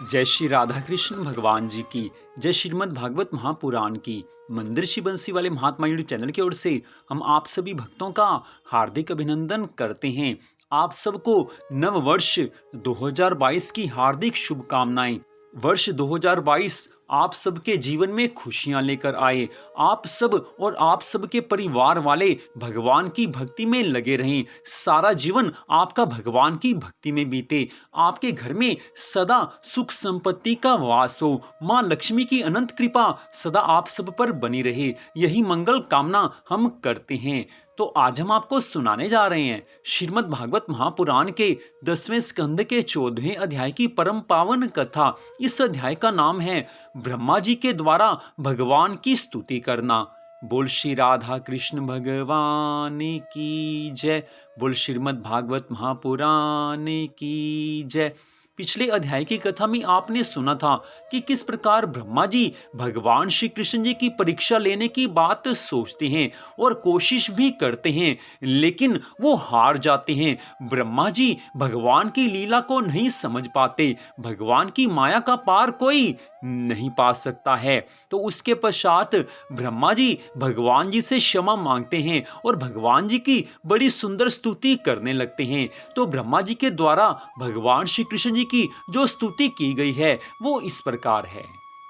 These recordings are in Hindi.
जय श्री राधा कृष्ण भगवान जी की। जय श्रीमद् भागवत महापुराण की। मंदिर श्री बंसी वाले महात्मा यूट्यूब चैनल की ओर से हम आप सभी भक्तों का हार्दिक अभिनंदन करते हैं। आप सबको नव वर्ष 2022 की हार्दिक शुभकामनाएं। वर्ष 2022 आप सबके जीवन में खुशियां लेकर आए। आप सब और आप सबके परिवार वाले भगवान की भक्ति में लगे रहें। सारा जीवन आपका भगवान की भक्ति में बीते। आपके घर में सदा सुख संपत्ति का वास हो। मां लक्ष्मी की अनंत कृपा सदा आप सब पर बनी रहे, यही मंगल कामना हम करते हैं। तो आज हम आपको सुनाने जा रहे हैं श्रीमद् भागवत महापुराण के 10वें स्कंद के 14वें अध्याय की परम पावन कथा। इस अध्याय का नाम है ब्रह्मा जी के द्वारा भगवान की स्तुति करना। बोल श्री राधा कृष्ण भगवान की जय। बोल श्रीमद् भागवत महापुराण की जय। पिछले अध्याय की कथा में आपने सुना था कि किस प्रकार ब्रह्मा जी भगवान श्री कृष्ण जी की परीक्षा लेने की बात सोचते हैं और कोशिश भी करते हैं, लेकिन वो हार जाते हैं। ब्रह्मा जी भगवान की लीला को नहीं समझ पाते। भगवान की माया का पार कोई नहीं पा सकता है। तो उसके पश्चात ब्रह्मा जी भगवान जी से क्षमा मांगते हैं और भगवान जी की बड़ी सुंदर स्तुति करने लगते हैं। तो ब्रह्मा जी के द्वारा भगवान श्री कृष्ण जी की जो स्तुति की गई है वो इस प्रकार है।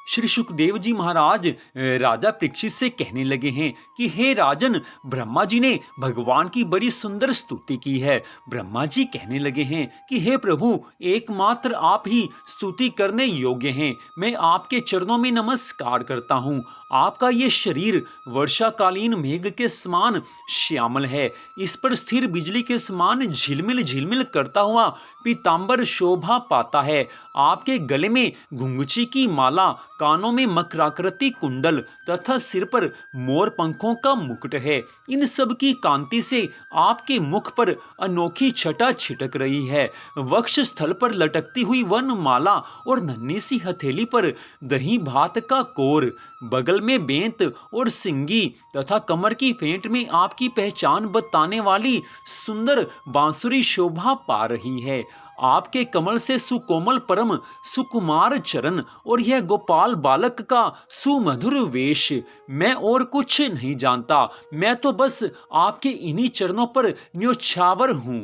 श्री सुखदेव जी महाराज राजा परीक्षित से कहने लगे हैं कि हे राजन, ब्रह्मा जी ने भगवान की बड़ी सुंदर स्तुति की है। ब्रह्मा जी कहने लगे हैं कि हे प्रभु, एकमात्र आप ही स्तुति करने योग्य हैं। मैं आपके चरणों में नमस्कार करता हूँ। आपका ये शरीर वर्षाकालीन मेघ के समान श्यामल है। इस पर स्थिर बिजली के समान झिलमिल झिलमिल करता हुआ पीतांबर शोभा पाता है। आपके गले में घुंघची की माला, कानों में मकराकृति कुंडल तथा सिर पर मोर पंखों का मुकुट है। इन सब की कांति से आपके मुख पर अनोखी छटा छिटक रही है। वक्ष स्थल पर लटकती हुई वन माला और नन्ही सी हथेली पर दही भात का कोर, बगल में बेंत और सिंगी तथा कमर की फेंट में आपकी पहचान बताने वाली सुंदर बांसुरी शोभा पा रही है। आपके कमल से सुकोमल परम सुकुमार चरण और यह गोपाल बालक का सुमधुर वेश। मैं और कुछ नहीं जानता, मैं तो बस आपके इन्हीं चरणों पर न्योछावर हूँ।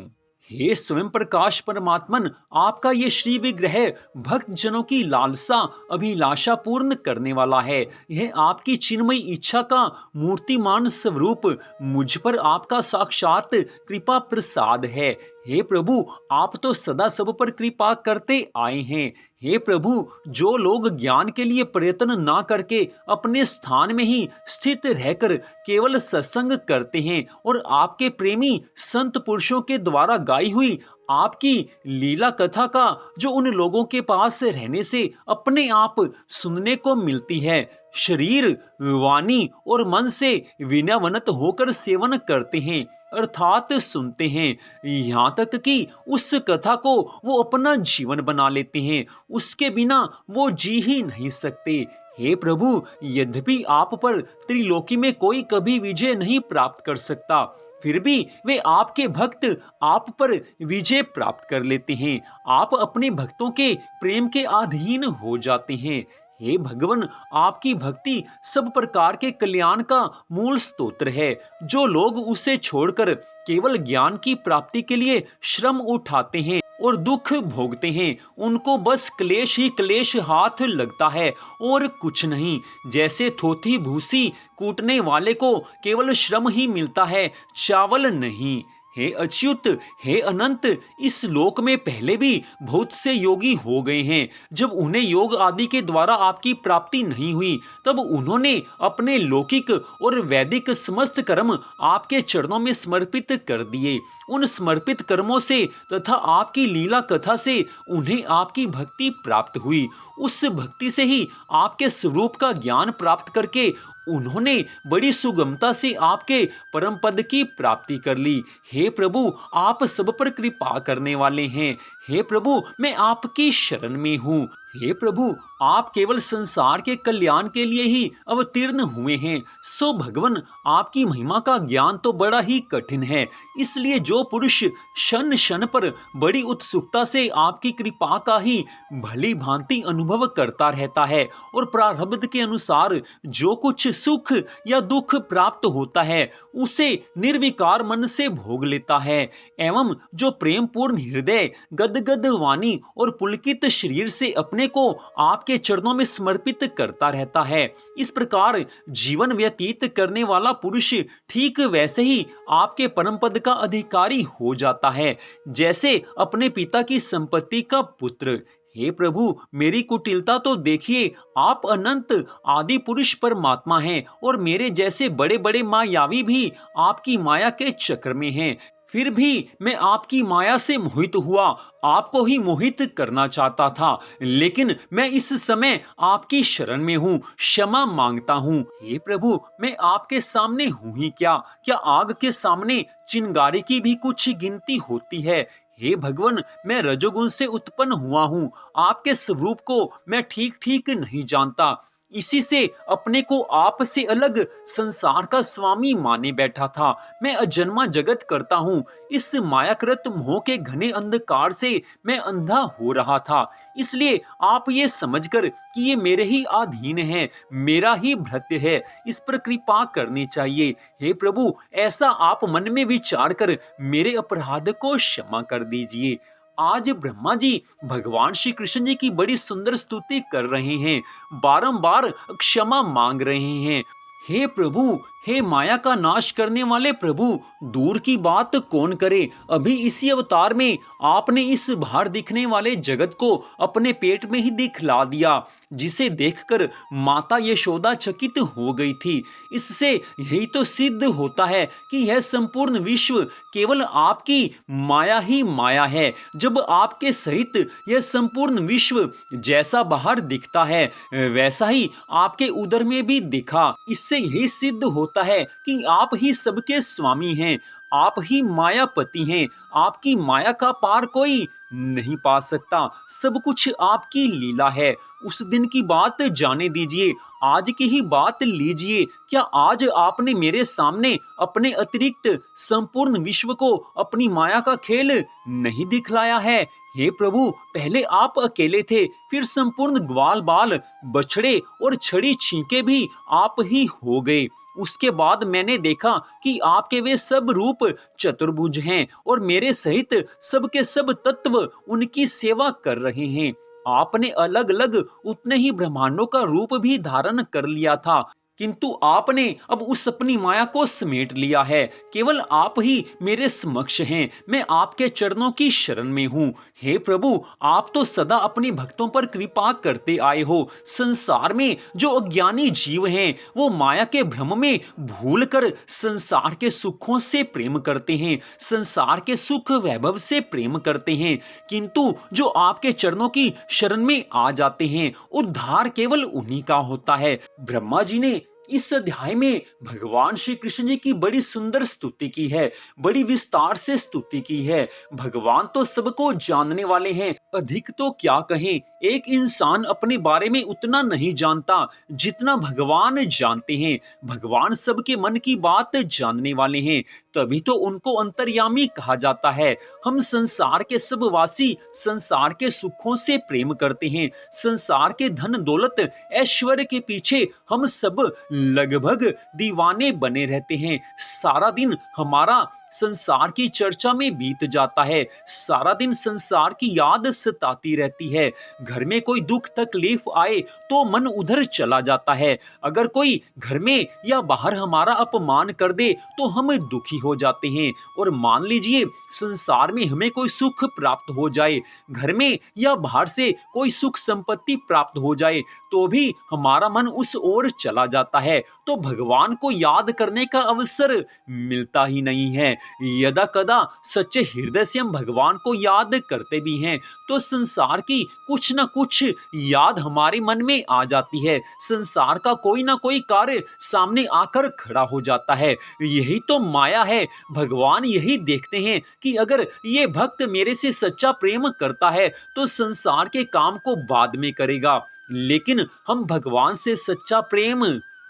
हे स्वयं प्रकाश परमात्मन, आपका ये श्री विग्रह भक्त जनों की लालसा अभिलाषा पूर्ण करने वाला है। यह आपकी चिन्मयी इच्छा का मूर्तिमान स्वरूप मुझ पर आपका साक्षात कृपा प्रसाद है। हे प्रभु, आप तो सदा सब पर कृपा करते आए हैं। हे प्रभु, जो लोग ज्ञान के लिए प्रयत्न ना करके अपने स्थान में ही स्थित रहकर केवल सत्संग करते हैं और आपके प्रेमी संत पुरुषों के द्वारा गाई हुई आपकी लीला कथा का जो उन लोगों के पास रहने से अपने आप सुनने को मिलती है, शरीर, वाणी और मन से विनयवनत होकर सेवन करते हैं अर्थात सुनते हैं, यहाँ तक कि उस कथा को वो अपना जीवन बना लेते हैं, उसके बिना वो जी ही नहीं सकते। हे प्रभु, यद्यपि आप पर त्रिलोकी में कोई कभी विजय नहीं प्राप्त कर सकता, फिर भी वे आपके भक्त आप पर विजय प्राप्त कर लेते हैं। आप अपने भक्तों के प्रेम के अधीन हो जाते हैं। हे भगवान, आपकी भक्ति सब प्रकार के कल्याण का मूल स्तोत्र है। जो लोग उसे छोड़कर केवल ज्ञान की प्राप्ति के लिए श्रम उठाते हैं और दुख भोगते हैं, उनको बस क्लेश ही क्लेश हाथ लगता है और कुछ नहीं। जैसे थोथी भूसी कूटने वाले को केवल श्रम ही मिलता है, चावल नहीं। हे अच्युत, हे अनंत, इस लोक में पहले भी बहुत से योगी हो गए हैं। जब उन्हें योग आदि के द्वारा आपकी प्राप्ति नहीं हुई, तब उन्होंने अपने लौकिक और वैदिक समस्त कर्म आपके चरणों में समर्पित कर दिए। उन समर्पित कर्मों से तथा आपकी लीला कथा से उन्हें आपकी भक्ति प्राप्त हुई। उस भक्ति से ही आपके स्वरूप का ज्ञान प्राप्त करके उन्होंने बड़ी सुगमता से आपके परम पद की प्राप्ति कर ली। हे प्रभु, आप सब पर कृपा करने वाले हैं। हे प्रभु, मैं आपकी शरण में हूँ। हे प्रभु, आप केवल संसार के कल्याण के लिए ही अवतीर्ण हुए हैं। सो भगवन, आपकी महिमा का ज्ञान तो बड़ा ही कठिन है। इसलिए जो पुरुष क्षण क्षण पर बड़ी उत्सुकता से आपकी कृपा का ही भली भांति अनुभव करता रहता है और प्रारब्ध के अनुसार जो कुछ सुख या दुख प्राप्त होता है उसे निर्विकार मन से भोग लेता है, एवं जो प्रेम पूर्ण हृदय, गदगद वाणी और पुलकित शरीर से अपने को आपके चरणों में समर्पित करता रहता है, इस प्रकार जीवन व्यतीत करने वाला पुरुष ठीक वैसे ही आपके परम पद का अधिकारी हो जाता है जैसे अपने पिता की संपत्ति का पुत्र। हे प्रभु, मेरी कुटिलता तो देखिए, आप अनंत आदि पुरुष परमात्मा हैं और मेरे जैसे बड़े बड़े मायावी भी आपकी माया के चक्र में हैं। फिर भी मैं आपकी माया से मोहित हुआ, आपको ही मोहित करना चाहता था, लेकिन मैं इस समय आपकी शरण में हूँ, क्षमा मांगता हूँ। हे प्रभु, मैं आपके सामने हूँ ही क्या? क्या आग के सामने चिंगारी की भी कुछ गिनती होती है? हे भगवान, मैं रजोगुण से उत्पन्न हुआ हूँ, आपके स्वरूप को मैं ठीक ठीक नहीं जानता। इसी से अपने को आप से अलग संसार का स्वामी माने बैठा था। मैं अजन्मा जगत करता हूँ। इस मायाकृत मोह के घने अंधकार से मैं अंधा हो रहा था। इसलिए आप ये समझकर कि ये मेरे ही अधीन है, मेरा ही भृत्य है, इस पर कृपा करनी चाहिए। हे प्रभु, ऐसा आप मन में विचार कर मेरे अपराध को क्षमा कर दीजिए। आज ब्रह्मा जी भगवान श्री कृष्ण जी की बड़ी सुंदर स्तुति कर रहे हैं, बारंबार क्षमा मांग रहे हैं। हे प्रभु, हे माया का नाश करने वाले प्रभु, दूर की बात कौन करे, अभी इसी अवतार में आपने इस बाहर दिखने वाले जगत को अपने पेट में ही दिखला दिया, जिसे देखकर माता यशोदा चकित हो गई थी। इससे यही तो सिद्ध होता है कि यह संपूर्ण विश्व केवल आपकी माया ही माया है। जब आपके सहित यह संपूर्ण विश्व जैसा बाहर दिखता है वैसा ही आपके उदर में भी दिखा। इससे यही सिद्ध होता है कि आप ही सबके स्वामी हैं, आप ही मायापति हैं। आपकी माया का पार कोई नहीं पा सकता, सब कुछ आपकी लीला है। उस दिन की बात जाने दीजिए, आज की ही बात लीजिए। क्या आज आपने मेरे सामने अपने अतिरिक्त संपूर्ण विश्व को अपनी माया का खेल नहीं दिखलाया है? हे प्रभु, पहले आप अकेले थे, फिर संपूर्ण ग्वाल बाल, बछड़े और छड़ी छींके भी आप ही हो गए। उसके बाद मैंने देखा कि आपके वे सब रूप चतुर्भुज हैं और मेरे सहित सबके सब तत्व उनकी सेवा कर रहे हैं। आपने अलग अलग उतने ही ब्रह्मांडों का रूप भी धारण कर लिया था, किंतु आपने अब उस अपनी माया को समेट लिया है। केवल आप ही मेरे समक्ष हैं, मैं आपके चरणों की शरण में हूँ। हे प्रभु, आप तो सदा अपने भक्तों पर कृपा करते आए हो। संसार में जो अज्ञानी जीव हैं वो माया के भ्रम में भूलकर संसार के सुखों से प्रेम करते हैं, संसार के सुख वैभव से प्रेम करते हैं, किंतु जो आपके चरणों की शरण में आ जाते हैं उद्धार केवल उन्हीं का होता है। ब्रह्मा जी ने इस अध्याय में भगवान श्री कृष्ण जी की बड़ी सुंदर स्तुति की है, बड़ी विस्तार से स्तुति की है। भगवान तो सबको जानने वाले हैं, अधिक तो क्या कहें। एक इंसान अपने बारे में उतना नहीं जानता जितना भगवान जानते हैं। भगवान सबके मन की बात जानने वाले हैं, तभी तो उनको अंतर्यामी कहा जाता है। हम संसार के सब वासी संसार के सुखों से प्रेम करते हैं, संसार के धन दौलत ऐश्वर्य के पीछे हम सब लगभग दीवाने बने रहते हैं। सारा दिन हमारा संसार की चर्चा में बीत जाता है, सारा दिन संसार की याद सताती रहती है। घर में कोई दुख तकलीफ आए तो मन उधर चला जाता है। अगर कोई घर में या बाहर हमारा अपमान कर दे तो हम दुखी हो जाते हैं। और मान लीजिए संसार में हमें कोई सुख प्राप्त हो जाए, घर में या बाहर से कोई सुख संपत्ति प्राप्त हो जाए, तो भी हमारा मन उस ओर चला जाता है। तो भगवान को याद करने का अवसर मिलता ही नहीं है। यदा कदा सच्चे हृदय से हम भगवान को याद करते भी हैं तो संसार की कुछ ना कुछ याद हमारे मन में आ जाती है। संसार का कोई ना कोई कार्य सामने आकर खड़ा हो जाता है। यही तो माया है। भगवान यही देखते हैं कि अगर ये भक्त मेरे से सच्चा प्रेम करता है तो संसार के काम को बाद में करेगा, लेकिन हम भगवान से सच्चा प्रेम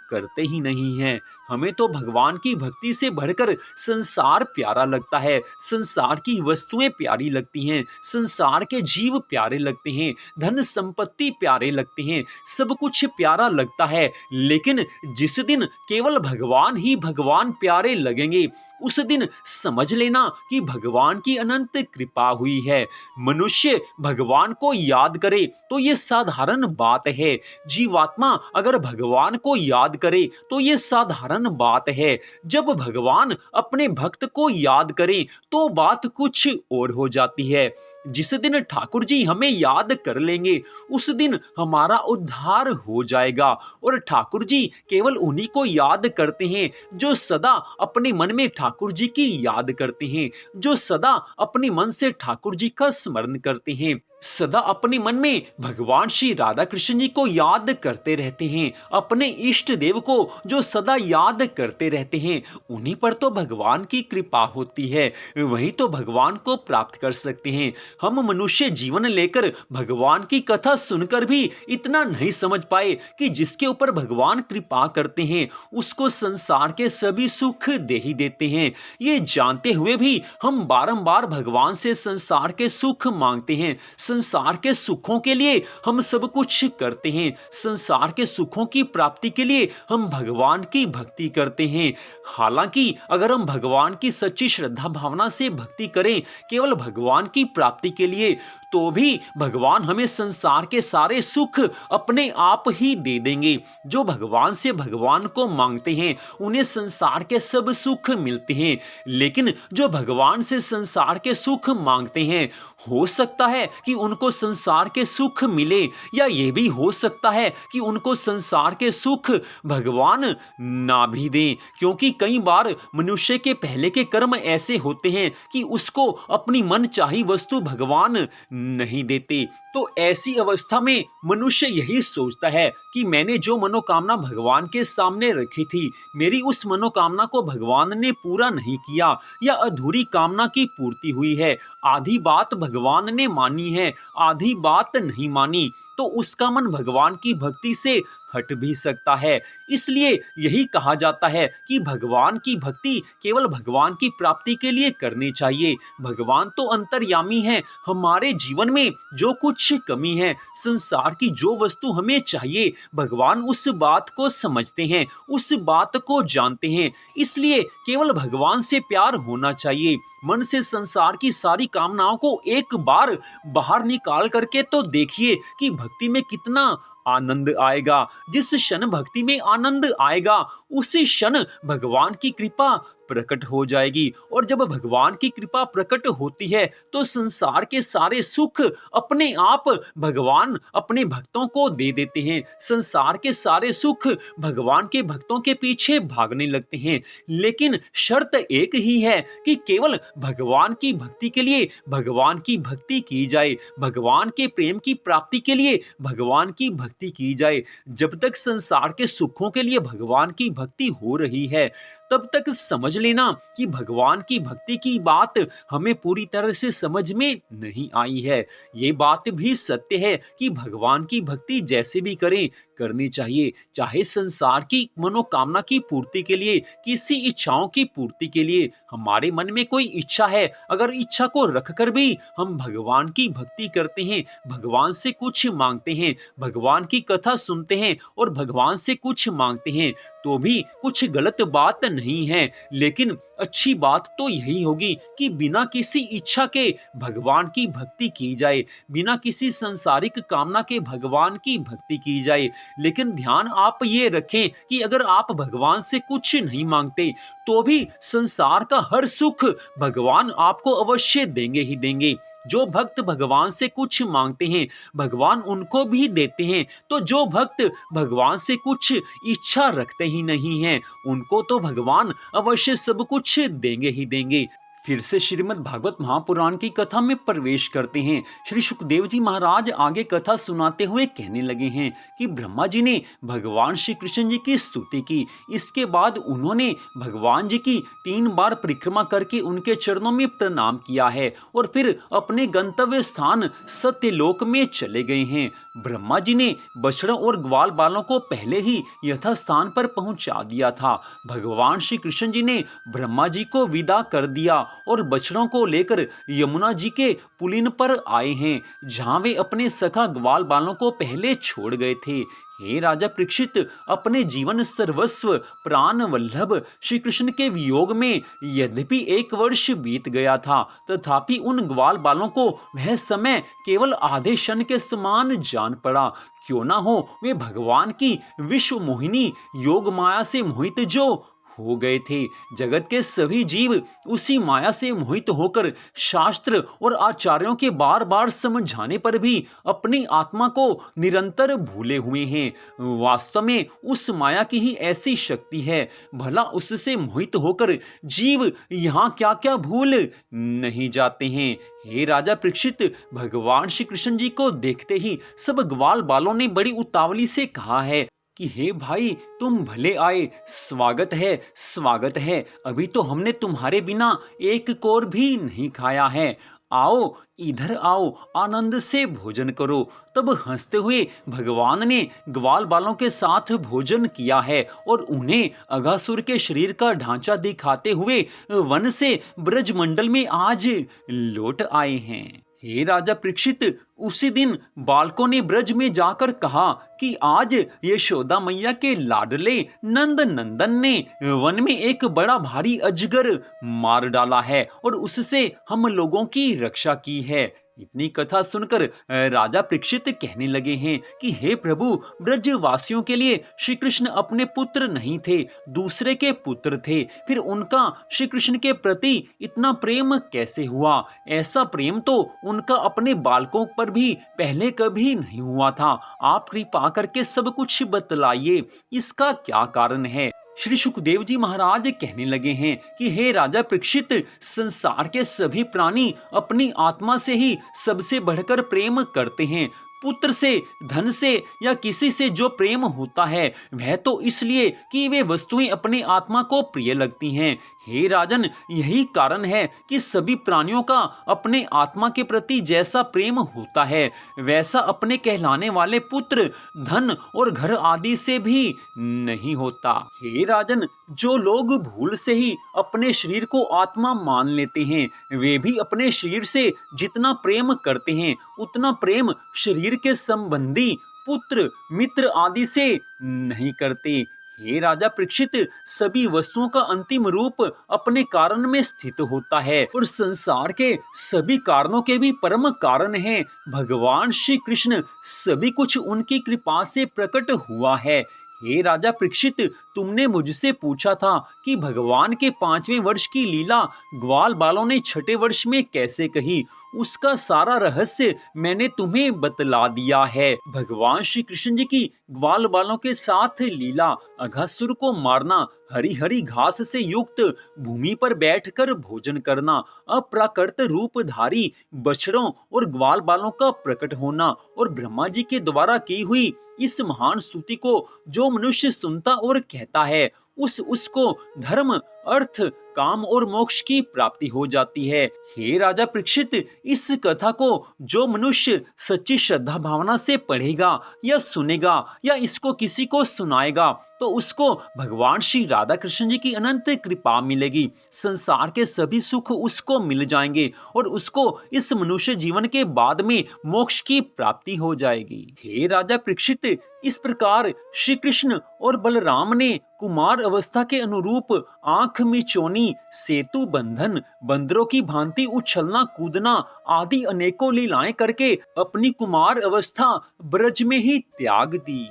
करते ही नहीं हैं। हमें तो भगवान की भक्ति से बढ़कर संसार प्यारा लगता है। संसार की वस्तुएं प्यारी लगती हैं, संसार के जीव प्यारे लगते हैं, धन संपत्ति प्यारे लगते हैं, सब कुछ प्यारा लगता है। लेकिन जिस दिन केवल भगवान ही भगवान प्यारे लगेंगे उस दिन समझ लेना कि भगवान की अनंत कृपा हुई है। मनुष्य भगवान को याद करे तो ये साधारण बात है। जीवात्मा अगर भगवान को याद करे तो ये साधारण बात है। जब भगवान अपने भक्त को याद करें तो बात कुछ और हो जाती है। जिस दिन ठाकुर जी हमें याद कर लेंगे उस दिन हमारा उद्धार हो जाएगा। और ठाकुर जी केवल उन्हीं को याद करते हैं जो सदा अपने मन में ठाकुर जी की याद करते हैं, जो सदा अपने मन से ठाकुर जी का स्मरण करते हैं, सदा अपने मन में भगवान श्री राधा कृष्ण जी को याद करते रहते हैं, अपने इष्ट देव को जो सदा याद करते रहते हैं। उन्हीं पर तो भगवान की कृपा होती है, वही तो भगवान को प्राप्त कर सकते हैं। हम मनुष्य जीवन लेकर भगवान की कथा सुनकर भी इतना नहीं समझ पाए कि जिसके ऊपर भगवान कृपा करते हैं उसको संसार के सभी सुख दे ही देते हैं। ये जानते हुए भी हम बारंबार भगवान से संसार के सुख मांगते हैं। संसार के सुखों के लिए हम सब कुछ करते हैं, संसार के सुखों की प्राप्ति के लिए हम भगवान की भक्ति करते हैं। हालांकि अगर हम भगवान की सच्ची श्रद्धा भावना से भक्ति करें केवल भगवान की प्राप्ति के लिए तो भी भगवान हमें संसार के सारे सुख अपने आप ही दे देंगे। जो भगवान से भगवान को मांगते हैं उन्हें संसार के सब सुख मिलते हैं, लेकिन जो भगवान से संसार के सुख मांगते हैं हो सकता है कि उनको संसार के सुख मिले, या यह भी हो सकता है कि उनको संसार के सुख भगवान ना भी दें, क्योंकि कई बार मनुष्य के पहले के कर्म ऐसे होते हैं कि उसको अपनी मन चाही वस्तु भगवान नहीं देते। तो ऐसी अवस्था में मनुष्य यही सोचता है कि मैंने जो मनोकामना भगवान के सामने रखी थी, मेरी उस मनोकामना को भगवान ने पूरा नहीं किया, या अधूरी कामना की पूर्ति हुई है, आधी बात भगवान ने मानी है, आधी बात नहीं मानी, तो उसका मन भगवान की भक्ति से हट भी सकता है। इसलिए यही कहा जाता है कि भगवान की भक्ति केवल भगवान की प्राप्ति के लिए करनी चाहिए। भगवान तो अंतर्यामी है। हमारे जीवन में जो कुछ कमी है, संसार की जो वस्तु हमें चाहिए, भगवान उस बात को समझते हैं, उस बात को जानते हैं। इसलिए केवल भगवान से प्यार होना चाहिए। मन से संसार की सारी कामनाओं को एक बार बाहर निकाल करके तो देखिए कि भक्ति में कितना आनंद आएगा। जिस क्षण भक्ति में आनंद आएगा उसी क्षण भगवान की कृपा प्रकट हो जाएगी। और जब भगवान की कृपा प्रकट होती है तो संसार के सारे सुख अपने आप भगवान अपने भक्तों को दे देते हैं। संसार के सारे सुख भगवान के भक्तों के पीछे भागने लगते हैं। लेकिन शर्त एक ही है कि केवल भगवान की भक्ति के लिए भगवान की भक्ति की जाए, भगवान के प्रेम की प्राप्ति के लिए भगवान की भक्ति की जाए। जब तक संसार के सुखों के लिए भगवान की भक्ति हो रही है तब तक समझ लेना कि भगवान की भक्ति की बात हमें पूरी तरह से समझ में नहीं आई है। ये बात भी सत्य है कि भगवान की भक्ति जैसे भी करें करनी चाहिए, चाहे संसार की मनोकामना की पूर्ति के लिए, किसी इच्छाओं की पूर्ति के लिए। हमारे मन में कोई इच्छा है, अगर इच्छा को रखकर भी हम भगवान की भक्ति करते हैं, भगवान से कुछ मांगते हैं, भगवान की कथा सुनते हैं और भगवान से कुछ मांगते हैं तो भी कुछ गलत बात नहीं है। लेकिन अच्छी बात तो यही होगी कि बिना किसी इच्छा के भगवान की भक्ति की जाए, बिना किसी सांसारिक कामना के भगवान की भक्ति की जाए। लेकिन ध्यान आप ये रखें कि अगर आप भगवान से कुछ नहीं मांगते तो भी संसार का हर सुख भगवान आपको अवश्य देंगे ही देंगे। जो भक्त भगवान से कुछ मांगते हैं भगवान उनको भी देते हैं, तो जो भक्त भगवान से कुछ इच्छा रखते ही नहीं हैं उनको तो भगवान अवश्य सब कुछ देंगे ही देंगे। फिर से श्रीमद् भागवत महापुराण की कथा में प्रवेश करते हैं। श्री सुखदेव जी महाराज आगे कथा सुनाते हुए कहने लगे हैं कि ब्रह्मा जी ने भगवान श्री कृष्ण जी की स्तुति की। इसके बाद उन्होंने भगवान जी की 3 बार परिक्रमा करके उनके चरणों में प्रणाम किया है और फिर अपने गंतव्य स्थान सत्यलोक में चले गए हैं। ब्रह्मा जी ने बछड़ों और ग्वाल बालों को पहले ही यथास्थान पर पहुंचा दिया था। भगवान श्री कृष्ण जी ने ब्रह्मा जी को विदा कर दिया और बछड़ों को लेकर यमुना जी के पुलिन पर आए हैं, जहां वे अपने सखा ग्वाल बालों को पहले छोड़ गए थे। हे राजा परीक्षित, अपने जीवन सर्वस्व प्राण वल्लभ श्री कृष्ण के वियोग में यद्यपि 1 वर्ष बीत गया था, तथापि उन ग्वाल बालों को वह समय केवल आधे क्षण के समान जान पड़ा। क्यों ना हो वे भगवान की विश्व मोहिनी योग माया से मोहित जो हो गए थे। जगत के सभी जीव उसी माया से मोहित होकर शास्त्र और आचार्यों के बार बार समझाने पर भी अपनी आत्मा को निरंतर भूले हुए हैं। वास्तव में उस माया की ही ऐसी शक्ति है, भला उससे मोहित होकर जीव यहाँ क्या क्या भूल नहीं जाते हैं। हे राजा परीक्षित, भगवान श्री कृष्ण जी को देखते ही सब ग्वाल बालों ने बड़ी उतावली से कहा है कि हे भाई, तुम भले आए, स्वागत है स्वागत है। अभी तो हमने तुम्हारे बिना एक कोर भी नहीं खाया है। आओ इधर आओ, आनंद से भोजन करो। तब हंसते हुए भगवान ने ग्वाल बालों के साथ भोजन किया है और उन्हें अघासुर के शरीर का ढांचा दिखाते हुए वन से ब्रजमंडल में आज लौट आए हैं। हे राजा परीक्षित, उसी दिन बालकों ने ब्रज में जाकर कहा कि आज यशोदा मैया के लाडले नंद नंदन ने वन में एक बड़ा भारी अजगर मार डाला है और उससे हम लोगों की रक्षा की है। इतनी कथा सुनकर राजा परीक्षित कहने लगे हैं कि हे प्रभु, ब्रजवासियों के लिए श्री कृष्ण अपने पुत्र नहीं थे, दूसरे के पुत्र थे। फिर उनका श्री कृष्ण के प्रति इतना प्रेम कैसे हुआ? ऐसा प्रेम तो उनका अपने बालकों पर भी पहले कभी नहीं हुआ था। आप कृपा करके सब कुछ बतलाइए, इसका क्या कारण है? श्री सुखदेव जी महाराज कहने लगे हैं कि हे राजा परीक्षित, संसार के सभी प्राणी अपनी आत्मा से ही सबसे बढ़कर प्रेम करते हैं। पुत्र से, धन से या किसी से जो प्रेम होता है वह तो इसलिए कि वे वस्तुएं अपने आत्मा को प्रिय लगती हैं। हे राजन, यही कारण है कि सभी प्राणियों का अपने आत्मा के प्रति जैसा प्रेम होता है वैसा अपने कहलाने वाले पुत्र, धन और घर आदि से भी नहीं होता। हे राजन, जो लोग भूल से ही अपने शरीर को आत्मा मान लेते हैं वे भी अपने शरीर से जितना प्रेम करते हैं उतना प्रेम शरीर के संबंधी, पुत्र, मित्र आदि से नहीं करते। हे राजा परीक्षित, सभी वस्तुओं का अंतिम रूप अपने कारण में स्थित होता है और संसार के सभी कारणों के भी परम कारण हैं भगवान श्री कृष्ण। सभी कुछ उनकी कृपा से प्रकट हुआ है। हे राजा परीक्षित, तुमने मुझसे पूछा था कि भगवान के 5वें वर्ष की लीला ग्वाल बालों ने 6ठे वर्ष में कैसे कही। उसका सारा रहस्य मैंने तुम्हें बतला दिया है। भगवान श्री कृष्ण जी की ग्वाल बालों के साथ लीला, अघासुर को मारना, हरी हरी घास से युक्त भूमि पर बैठकर भोजन करना, अप्राकृत रूपधारी बछड़ों और ग्वाल बालों का प्रकट होना और ब्रह्मा जी के द्वारा की हुई इस महान स्तुति को जो मनुष्य सुनता और कहता है उसको धर्म, अर्थ, काम और मोक्ष की प्राप्ति हो जाती है। हे राजा परीक्षित, इस कथा को जो मनुष्य सच्ची श्रद्धा भावना से पढ़ेगा या सुनेगा या इसको किसी को सुनाएगा तो उसको भगवान श्री राधा कृष्ण जी की अनंत कृपा मिलेगी। संसार के सभी सुख उसको मिल जाएंगे और उसको इस मनुष्य जीवन के बाद में मोक्ष की प्राप्ति हो जाएगी। हे राजा परीक्षित, इस प्रकार श्री कृष्ण और बलराम ने कुमार अवस्था के अनुरूप आंख मिचौनी, सेतु बंधन, बंदरों की भांति उछलना कूदना आदि अनेकों लीलाएं करके अपनी कुमार अवस्था ब्रज में ही त्याग दी।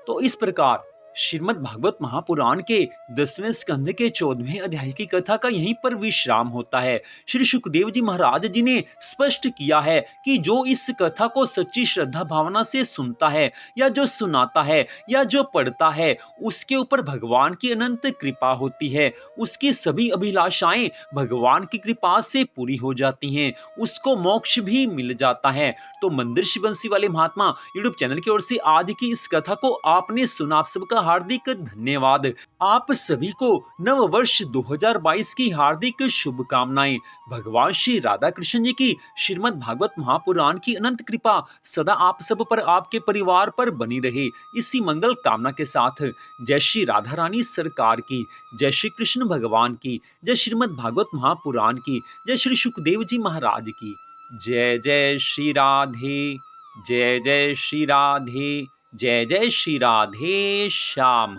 तो इस प्रकार श्रीमद् भागवत महापुराण के 10वें स्कंद के 14वें अध्याय की कथा का यहीं पर विश्राम होता है। श्री सुखदेव जी महाराज जी ने स्पष्ट किया है कि जो इस कथा को सच्ची श्रद्धा भावना से सुनता है या जो सुनाता है या जो पढ़ता है, उसके ऊपर भगवान की अनंत कृपा होती है। उसकी सभी अभिलाषाएं भगवान की कृपा से पूरी हो जाती हैं, उसको मोक्ष भी मिल जाता है। तो मंदिर शिव बंसी वाले महात्मा यूट्यूब चैनल की ओर से आज की इस कथा को आपने सुना, आप सबका हार्दिक धन्यवाद। आप सभी को नव वर्ष 2022 की हार्दिक शुभकामनाएं। भगवान श्री राधा कृष्ण जी की श्रीमद् भागवत महापुराण की अनंत कृपा सदा आप सब पर, आपके परिवार पर बनी रहे, इसी मंगल कामना के साथ जय श्री राधा रानी सरकार की, जय श्री कृष्ण भगवान की, जय श्रीमद् भागवत महापुराण की, जय श्री सुखदेव जी महाराज की। जय जय श्री राधे, जय जय श्री राधे, जय जय श्री राधे श्याम।